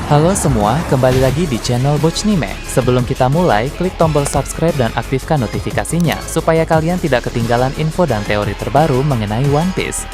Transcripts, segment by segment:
Halo semua, kembali lagi di channel Bochnime. Sebelum kita mulai, klik tombol subscribe dan aktifkan notifikasinya supaya kalian tidak ketinggalan info dan teori terbaru mengenai One Piece.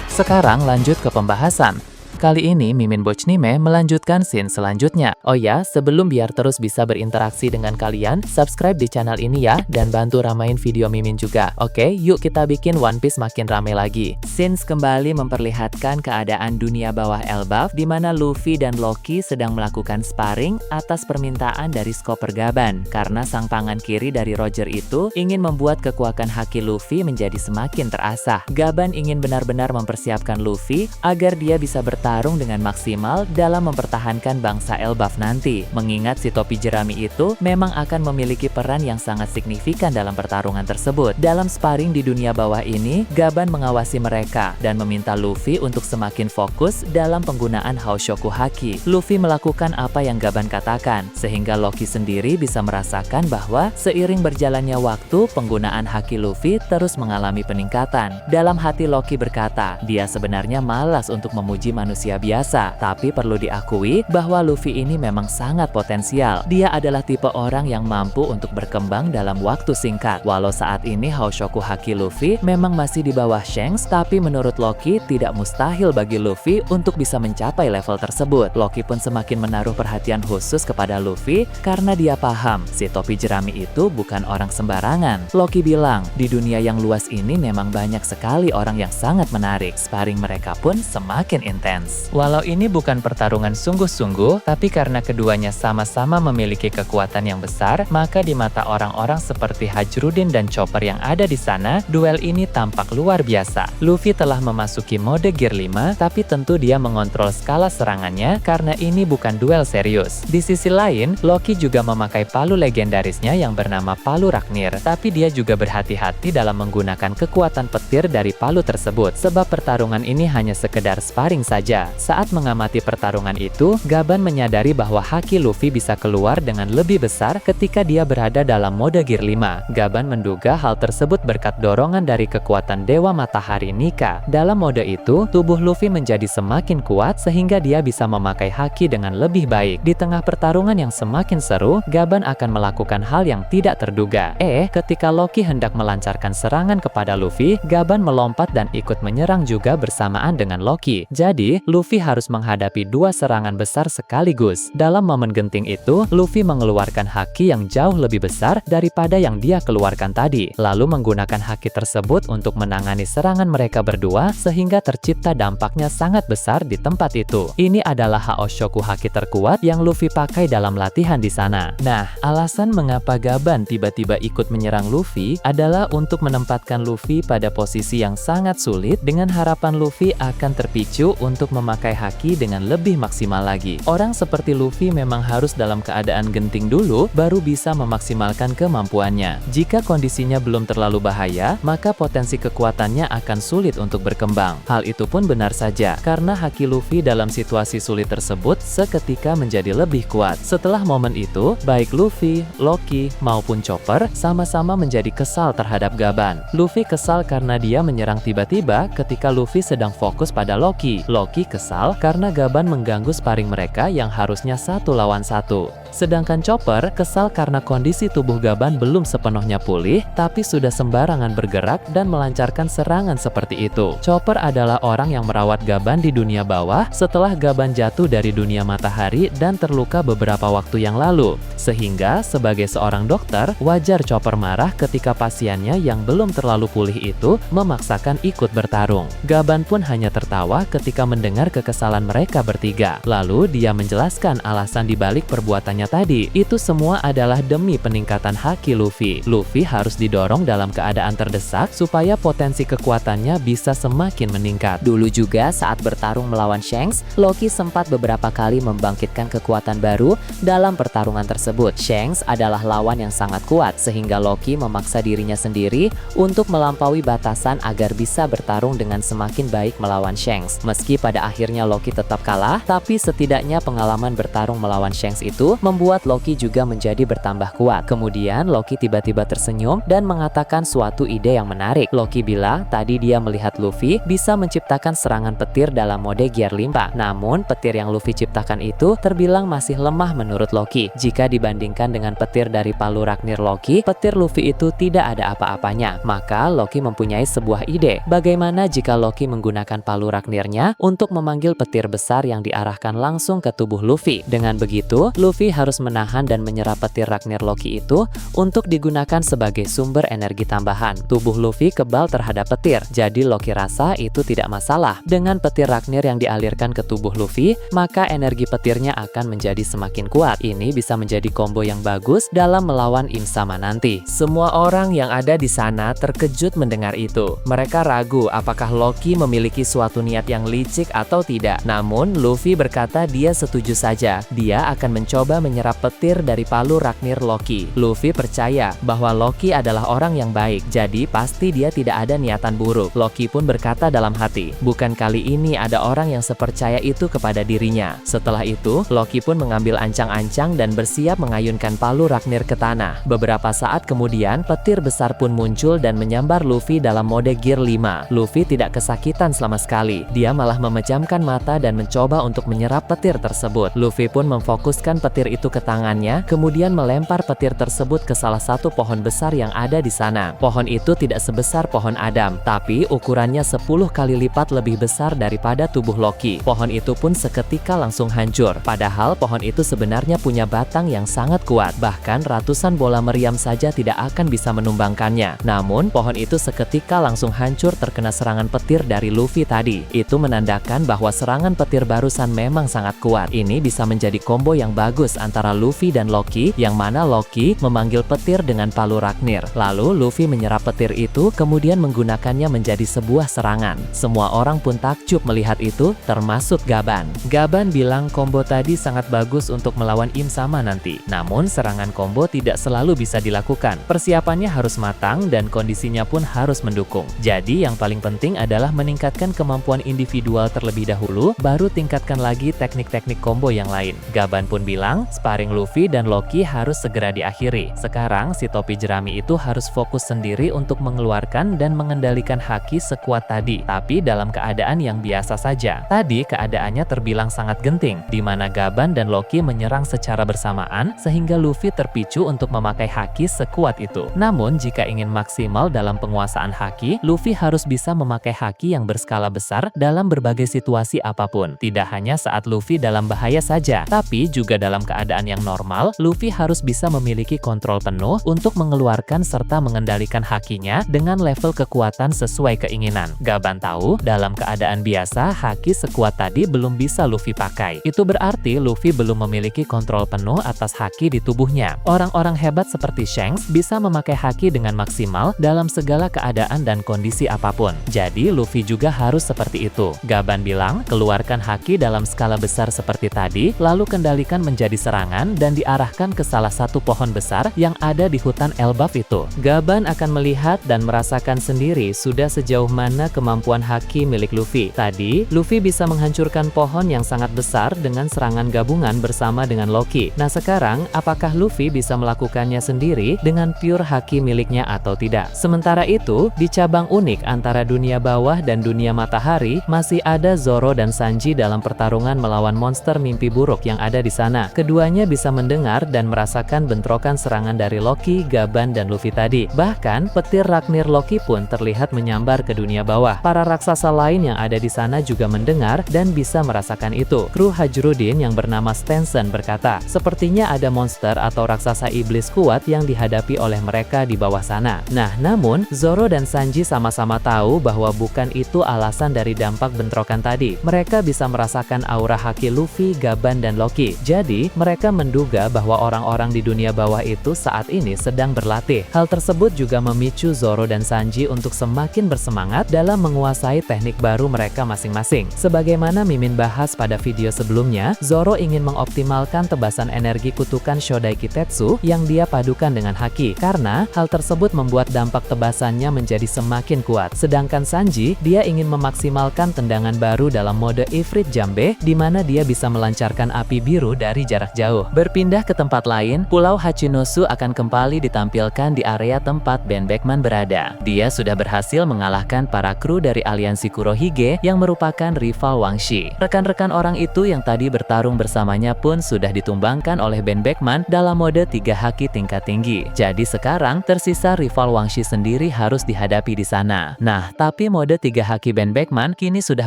Sekarang lanjut ke pembahasan. Kali ini Mimin Bochnime melanjutkan scene selanjutnya. Oh ya, sebelum biar terus bisa berinteraksi dengan kalian, subscribe di channel ini ya, dan bantu ramain video Mimin juga. Oke, yuk kita bikin One Piece makin rame lagi. Scenes kembali memperlihatkan keadaan dunia bawah Elbaf, di mana Luffy dan Loki sedang melakukan sparring atas permintaan dari Chopper Gaban. Karena sang tangan kiri dari Roger itu ingin membuat kekuatan haki Luffy menjadi semakin terasah. Gaban ingin benar-benar mempersiapkan Luffy agar dia bisa bertarung dengan maksimal dalam mempertahankan bangsa Elbaf nanti. Mengingat si topi jerami itu memang akan memiliki peran yang sangat signifikan dalam pertarungan tersebut. Dalam sparring di dunia bawah ini, Gaban mengawasi mereka dan meminta Luffy untuk semakin fokus dalam penggunaan Haoshoku Haki. Luffy melakukan apa yang Gaban katakan, sehingga Loki sendiri bisa merasakan bahwa seiring berjalannya waktu, penggunaan Haki Luffy terus mengalami peningkatan. Dalam hati Loki berkata, dia sebenarnya malas untuk memuji manusia biasa, tapi perlu diakui bahwa Luffy ini memang sangat potensial. Dia adalah tipe orang yang mampu untuk berkembang dalam waktu singkat. Walau saat ini Haoshoku Haki Luffy memang masih di bawah Shanks, tapi menurut Loki tidak mustahil bagi Luffy untuk bisa mencapai level tersebut. Loki pun semakin menaruh perhatian khusus kepada Luffy karena dia paham si topi jerami itu bukan orang sembarangan. Loki bilang, di dunia yang luas ini memang banyak sekali orang yang sangat menarik. Sparring mereka pun semakin intens. Walau ini bukan pertarungan sungguh-sungguh, tapi karena keduanya sama-sama memiliki kekuatan yang besar, maka di mata orang-orang seperti Hajrudin dan Chopper yang ada di sana, duel ini tampak luar biasa. Luffy telah memasuki mode Gear 5, tapi tentu dia mengontrol skala serangannya karena ini bukan duel serius. Di sisi lain, Loki juga memakai palu legendarisnya yang bernama Palu Raknir, tapi dia juga berhati-hati dalam menggunakan kekuatan petir dari palu tersebut, sebab pertarungan ini hanya sekedar sparring saja. Saat mengamati pertarungan itu, Gaban menyadari bahwa haki Luffy bisa keluar dengan lebih besar ketika dia berada dalam mode Gear 5. Gaban menduga hal tersebut berkat dorongan dari kekuatan Dewa Matahari Nika. Dalam mode itu, tubuh Luffy menjadi semakin kuat sehingga dia bisa memakai haki dengan lebih baik. Di tengah pertarungan yang semakin seru, Gaban akan melakukan hal yang tidak terduga. Ketika Loki hendak melancarkan serangan kepada Luffy, Gaban melompat dan ikut menyerang juga bersamaan dengan Loki. Jadi, Luffy harus menghadapi dua serangan besar sekaligus. Dalam momen genting itu, Luffy mengeluarkan haki yang jauh lebih besar daripada yang dia keluarkan tadi, lalu menggunakan haki tersebut untuk menangani serangan mereka berdua sehingga tercipta dampaknya sangat besar di tempat itu. Ini adalah Haoshoku Haki terkuat yang Luffy pakai dalam latihan di sana. Nah, alasan mengapa Gaban tiba-tiba ikut menyerang Luffy adalah untuk menempatkan Luffy pada posisi yang sangat sulit dengan harapan Luffy akan terpicu untuk memakai haki dengan lebih maksimal lagi. Orang seperti Luffy memang harus dalam keadaan genting dulu baru bisa memaksimalkan kemampuannya. Jika kondisinya belum terlalu bahaya, maka potensi kekuatannya akan sulit untuk berkembang. Hal itu pun benar saja, karena haki Luffy dalam situasi sulit tersebut seketika menjadi lebih kuat. Setelah momen itu, baik Luffy, Loki, maupun Chopper sama-sama menjadi kesal terhadap Gaban. Luffy kesal karena dia menyerang tiba-tiba ketika Luffy sedang fokus pada Loki. Loki kesal karena Gaban mengganggu sparring mereka yang harusnya 1 lawan 1. Sedangkan Chopper kesal karena kondisi tubuh Gaban belum sepenuhnya pulih, tapi sudah sembarangan bergerak dan melancarkan serangan seperti itu. Chopper adalah orang yang merawat Gaban di dunia bawah setelah Gaban jatuh dari dunia matahari dan terluka beberapa waktu yang lalu. Sehingga, sebagai seorang dokter, wajar Chopper marah ketika pasiennya yang belum terlalu pulih itu memaksakan ikut bertarung. Gaban pun hanya tertawa ketika mendengar kekesalan mereka bertiga. Lalu dia menjelaskan alasan dibalik perbuatannya tadi. Itu semua adalah demi peningkatan haki Luffy. Luffy harus didorong dalam keadaan terdesak supaya potensi kekuatannya bisa semakin meningkat. Dulu juga saat bertarung melawan Shanks, Loki sempat beberapa kali membangkitkan kekuatan baru dalam pertarungan tersebut. Shanks adalah lawan yang sangat kuat sehingga Loki memaksa dirinya sendiri untuk melampaui batasan agar bisa bertarung dengan semakin baik melawan Shanks. Meski pada Pada akhirnya Loki tetap kalah, tapi setidaknya pengalaman bertarung melawan Shanks itu membuat Loki juga menjadi bertambah kuat. Kemudian Loki tiba-tiba tersenyum dan mengatakan suatu ide yang menarik. Loki bilang tadi dia melihat Luffy bisa menciptakan serangan petir dalam mode Gear 5. Namun petir yang Luffy ciptakan itu terbilang masih lemah menurut Loki. Jika dibandingkan dengan petir dari palu Ragnir Loki, petir Luffy itu tidak ada apa-apanya. Maka Loki mempunyai sebuah ide. Bagaimana jika Loki menggunakan palu Ragnirnya untuk memanggil petir besar yang diarahkan langsung ke tubuh Luffy. Dengan begitu, Luffy harus menahan dan menyerap petir Ragnir Loki itu untuk digunakan sebagai sumber energi tambahan. Tubuh Luffy kebal terhadap petir, jadi Loki rasa itu tidak masalah. Dengan petir Ragnir yang dialirkan ke tubuh Luffy, maka energi petirnya akan menjadi semakin kuat. Ini bisa menjadi combo yang bagus dalam melawan Im Sama nanti. Semua orang yang ada di sana terkejut mendengar itu. Mereka ragu apakah Loki memiliki suatu niat yang licik atau tidak. Namun, Luffy berkata dia setuju saja. Dia akan mencoba menyerap petir dari palu Ragnir Loki. Luffy percaya bahwa Loki adalah orang yang baik, jadi pasti dia tidak ada niatan buruk. Loki pun berkata dalam hati, bukan kali ini ada orang yang sepercaya itu kepada dirinya. Setelah itu, Loki pun mengambil ancang-ancang dan bersiap mengayunkan palu Ragnir ke tanah. Beberapa saat kemudian, petir besar pun muncul dan menyambar Luffy dalam mode Gear 5. Luffy tidak kesakitan sama sekali. Dia malah memejamkan mata dan mencoba untuk menyerap petir tersebut. Luffy pun memfokuskan petir itu ke tangannya, kemudian melempar petir tersebut ke salah satu pohon besar yang ada di sana. Pohon itu tidak sebesar pohon Adam, tapi ukurannya 10 kali lipat lebih besar daripada tubuh Loki. Pohon itu pun seketika langsung hancur. Padahal pohon itu sebenarnya punya batang yang sangat kuat. Bahkan ratusan bola meriam saja tidak akan bisa menumbangkannya. Namun, pohon itu seketika langsung hancur terkena serangan petir dari Luffy tadi. Itu menandakan bahwa serangan petir barusan memang sangat kuat. Ini bisa menjadi combo yang bagus antara Luffy dan Loki, yang mana Loki memanggil petir dengan palu Ragnir. Lalu Luffy menyerap petir itu, kemudian menggunakannya menjadi sebuah serangan. Semua orang pun takjub melihat itu, termasuk Gaban. Gaban bilang combo tadi sangat bagus untuk melawan Im Sama nanti. Namun serangan combo tidak selalu bisa dilakukan. Persiapannya harus matang dan kondisinya pun harus mendukung. Jadi yang paling penting adalah meningkatkan kemampuan individual terlebih dahulu, baru tingkatkan lagi teknik-teknik combo yang lain. Gaban pun bilang, sparring Luffy dan Loki harus segera diakhiri. Sekarang si topi jerami itu harus fokus sendiri untuk mengeluarkan dan mengendalikan haki sekuat tadi, tapi dalam keadaan yang biasa saja. Tadi keadaannya terbilang sangat genting, di mana Gaban dan Loki menyerang secara bersamaan sehingga Luffy terpicu untuk memakai haki sekuat itu. Namun jika ingin maksimal dalam penguasaan haki, Luffy harus bisa memakai haki yang berskala besar dalam berbagai situasi apapun. Tidak hanya saat Luffy dalam bahaya saja, tapi juga dalam keadaan yang normal, Luffy harus bisa memiliki kontrol penuh untuk mengeluarkan serta mengendalikan hakinya dengan level kekuatan sesuai keinginan. Gaban tahu, dalam keadaan biasa, haki sekuat tadi belum bisa Luffy pakai. Itu berarti Luffy belum memiliki kontrol penuh atas haki di tubuhnya. Orang-orang hebat seperti Shanks bisa memakai haki dengan maksimal dalam segala keadaan dan kondisi apapun. Jadi Luffy juga harus seperti itu. Gaban bilang, keluarkan haki dalam skala besar seperti tadi, lalu kendalikan menjadi serangan dan diarahkan ke salah satu pohon besar yang ada di hutan Elbaf itu. Gaban akan melihat dan merasakan sendiri sudah sejauh mana kemampuan haki milik Luffy. Tadi, Luffy bisa menghancurkan pohon yang sangat besar dengan serangan gabungan bersama dengan Loki. Nah sekarang, apakah Luffy bisa melakukannya sendiri dengan pure haki miliknya atau tidak? Sementara itu, di cabang unik antara dunia bawah dan dunia matahari, masih ada Zoro dan Sanji dalam pertarungan melawan monster mimpi buruk yang ada di sana. Keduanya bisa mendengar dan merasakan bentrokan serangan dari Loki, Gaban, dan Luffy tadi. Bahkan, petir Ragnir Loki pun terlihat menyambar ke dunia bawah. Para raksasa lain yang ada di sana juga mendengar dan bisa merasakan itu. Kru Hajrudin yang bernama Stenson berkata, sepertinya ada monster atau raksasa iblis kuat yang dihadapi oleh mereka di bawah sana. Nah, namun, Zoro dan Sanji sama-sama tahu bahwa bukan itu alasan dari dampak bentrokan tadi. Mereka bisa merasakan aura haki Luffy, Gaban, dan Loki. Jadi, mereka menduga bahwa orang-orang di dunia bawah itu saat ini sedang berlatih. Hal tersebut juga memicu Zoro dan Sanji untuk semakin bersemangat dalam menguasai teknik baru mereka masing-masing. Sebagaimana Mimin bahas pada video sebelumnya, Zoro ingin mengoptimalkan tebasan energi kutukan Shodai Kitetsu yang dia padukan dengan haki, karena hal tersebut membuat dampak tebasannya menjadi semakin kuat. Sedangkan Sanji, dia ingin memaksimalkan tendangan baru dalam mode Ifrit Jambe, di mana dia bisa melancarkan api biru dari jarak jauh. Berpindah ke tempat lain, Pulau Hachinosu akan kembali ditampilkan di area tempat Ben Beckman berada. Dia sudah berhasil mengalahkan para kru dari aliansi Kurohige yang merupakan rival Wang Shi. Rekan-rekan orang itu yang tadi bertarung bersamanya pun sudah ditumbangkan oleh Ben Beckman dalam mode 3 haki tingkat tinggi. Jadi sekarang tersisa rival Wang Shi sendiri harus dihadapi di sana. Nah, tapi mode 3 haki Ben Beckman kini sudah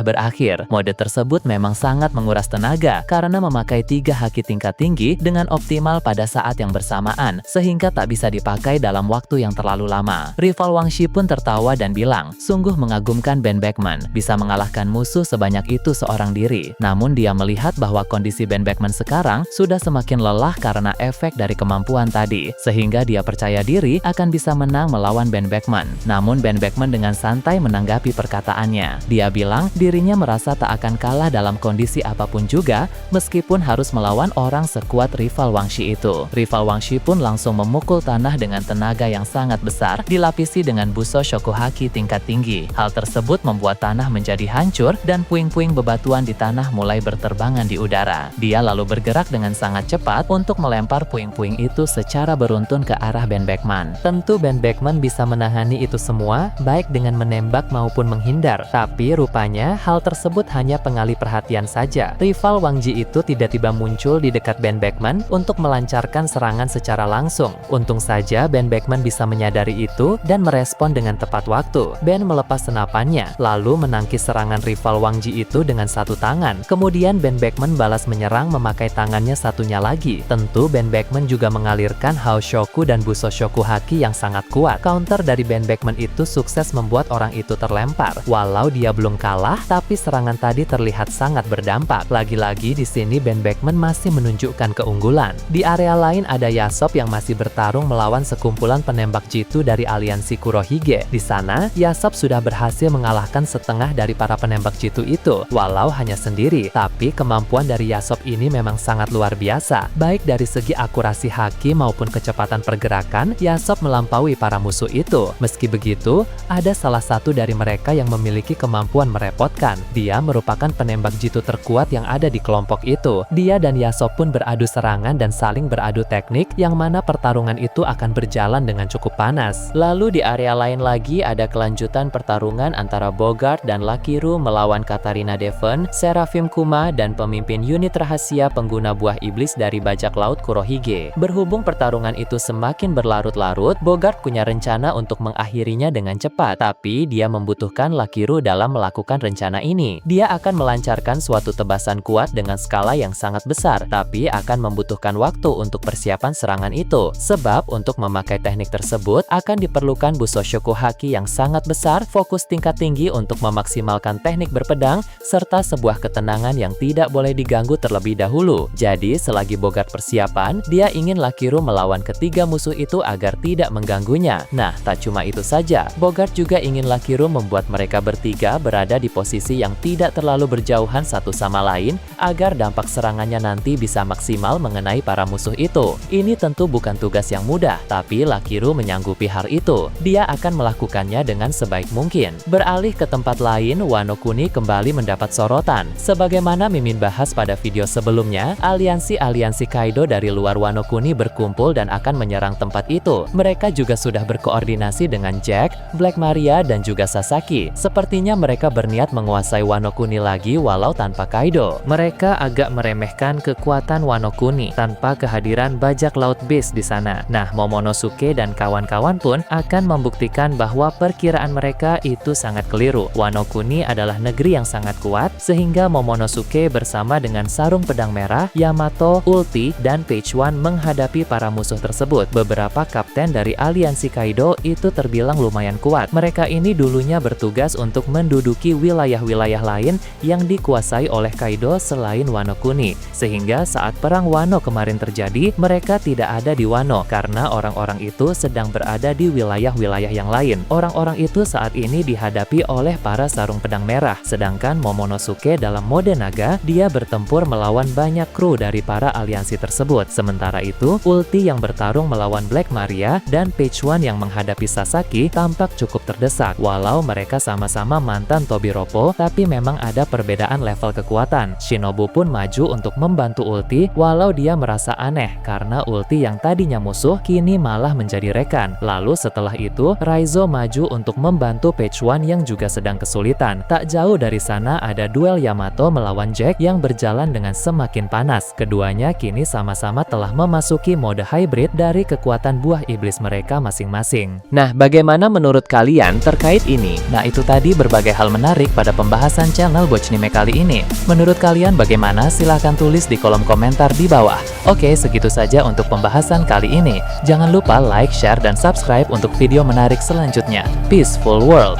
berakhir. Mode tersebut memang sangat menguras tenaga karena memakai 3 haki tingkat tinggi dengan optimal pada saat yang bersamaan, sehingga tak bisa dipakai dalam waktu yang terlalu lama. Rival Wang Shi pun tertawa dan bilang, sungguh mengagumkan Ben Beckman, bisa mengalahkan musuh sebanyak itu seorang diri. Namun dia melihat bahwa kondisi Ben Beckman sekarang sudah semakin lelah karena efek dari kemampuan tadi, sehingga dia percaya diri akan bisa menang melawan Ben Beckman. Namun Ben Beckman dengan santai menanggapi perkataannya. Dia bilang dirinya merasa tak akan kalah dalam kondisi apapun juga, meskipun harus melawan orang sekuat rival Wang Shi itu. Rival Wang Shi pun langsung memukul tanah dengan tenaga yang sangat besar, dilapisi dengan buso Shokuhaki tingkat tinggi. Hal tersebut membuat tanah menjadi hancur dan puing-puing bebatuan di tanah mulai berterbangan di udara. Dia lalu bergerak dengan sangat cepat untuk melempar puing-puing itu secara beruntun ke arah Ben Beckman. Tentu Ben Beckman bisa menangani itu semua, baik dengan menembak maupun menghindar. Tapi rupanya hal tersebut hanya pengalih perhatian saja. Rival Wang Ji itu tiba-tiba muncul di dekat Ben Beckman untuk melancarkan serangan secara langsung. Untung saja Ben Beckman bisa menyadari itu dan merespon dengan tepat waktu. Ben melepas senapannya, lalu menangkis serangan rival Wang Ji itu dengan satu tangan. Kemudian Ben Beckman balas menyerang memakai tangannya satunya lagi. Tentu Ben Beckman juga mengalirkan Hao Shoku dan Buso Shokuhaki yang sangat kuat. Counter dari Ben Beckman itu sukses membuat orang itu terlempar. Walau dia belum kalah, tapi serangan tadi terlihat sangat berdampak. Lagi-lagi di sini Ben Beckman masih menunjukkan keunggulan. Di area lain ada Yasop yang masih bertarung melawan sekumpulan penembak jitu dari aliansi Kurohige. Di sana, Yasop sudah berhasil mengalahkan setengah dari para penembak jitu itu, walau hanya sendiri. Tapi kemampuan dari Yasop ini memang sangat luar biasa. Baik dari segi akurasi haki maupun kecepatan pergerakan, Yasop melampaui para musuh itu. Meski begitu, ada salah satu dari mereka yang memiliki kemampuan merepotkan. Dia merupakan penembak jitu terkuat yang ada di kelompok itu. Dia dan Yasop pun beradu serangan dan saling beradu teknik, yang mana pertarungan itu akan berjalan dengan cukup panas. Lalu di area lain lagi ada kelanjutan pertarungan antara Bogart dan Lakiru melawan Katarina Devon, Seraphim Kuma, dan pemimpin unit rahasia pengguna buah iblis dari bajak laut Kurohige. Berhubung pertarungan itu semakin berlarut-larut, Bogart punya rencana untuk mengakhirinya dengan cepat, tapi dia membutuhkan Lakiru dalam melakukan rencana ini. Dia akan melancarkan suatu tebasan kuat dengan skala yang sangat besar, tapi akan membutuhkan waktu untuk persiapan serangan itu. Sebab untuk memakai teknik tersebut akan diperlukan Buso Shokuhaki yang sangat besar, fokus tingkat tinggi untuk memaksimalkan teknik berpedang, serta sebuah ketenangan yang tidak boleh diganggu terlebih dahulu. Jadi selagi Bogart persiapan, dia ingin Lakiru melawan ketiga musuh itu agar tidak mengganggunya. Nah, tak cuma itu saja, Bogart juga ingin Lakiru membuat mereka bertiga berada di posisi yang tidak terlalu berjauhan satu sama lain, agar dampak serangannya nanti bisa maksimal mengenai para musuh itu. Ini tentu bukan tugas yang mudah, tapi Lakiru menyanggupi hal itu. Dia akan melakukannya dengan sebaik mungkin. Beralih ke tempat lain, Wano Kuni kembali mendapat sorotan. Sebagaimana Mimin bahas pada video sebelumnya, aliansi Kaido dari luar Wano Kuni berkumpul dan akan menyerang tempat itu. Mereka juga sudah berkoordinasi dengan Jack, Black Maria, dan juga Sasaki. Sepertinya mereka berniat menguasai Wano Kuni lagi walau tanpa Kaido. Mereka agak meremehkan kekuatan Wano Kuni tanpa kehadiran bajak laut Beast di sana. Nah, Momonosuke dan kawan-kawan pun akan membuktikan bahwa perkiraan mereka itu sangat keliru. Wano Kuni adalah negeri yang sangat kuat, sehingga Momonosuke bersama dengan Sarung Pedang Merah, Yamato, Ulti, dan Page One menghadapi para musuh tersebut. Beberapa kapten dari aliansi Kaido itu terbilang lumayan kuat. Mereka ini dulunya bertugas untuk menduduki wilayah-wilayah lain yang dikuasai oleh Kaido selain Wano Kuni. Sehingga saat perang Wano kemarin terjadi, mereka tidak ada di Wano karena orang-orang itu sedang berada di wilayah-wilayah yang lain. Orang-orang itu saat ini dihadapi oleh para Sarung Pedang Merah. Sedangkan Momonosuke dalam mode naga, dia bertempur melawan banyak kru dari para aliansi tersebut. Sementara itu, Ulti yang bertarung melawan Black Maria dan Page One yang menghadapi Sasaki tampak cukup terdesak. Walau mereka sama-sama mantan Tobiropo, tapi tapi memang ada perbedaan level kekuatan. Shinobu pun maju untuk membantu ulti, walau dia merasa aneh karena ulti yang tadinya musuh kini malah menjadi rekan. Lalu setelah itu, Raizo maju untuk membantu Page One yang juga sedang kesulitan. Tak jauh dari sana ada duel Yamato melawan Jack yang berjalan dengan semakin panas. Keduanya kini sama-sama telah memasuki mode hybrid dari kekuatan buah iblis mereka masing-masing. Nah, bagaimana menurut kalian terkait ini? Nah, itu tadi berbagai hal menarik pada pembahasan channel Bochnime kali ini. Menurut kalian bagaimana? Silahkan tulis di kolom komentar di bawah. Oke, segitu saja untuk pembahasan kali ini. Jangan lupa like, share, dan subscribe untuk video menarik selanjutnya. Peaceful World!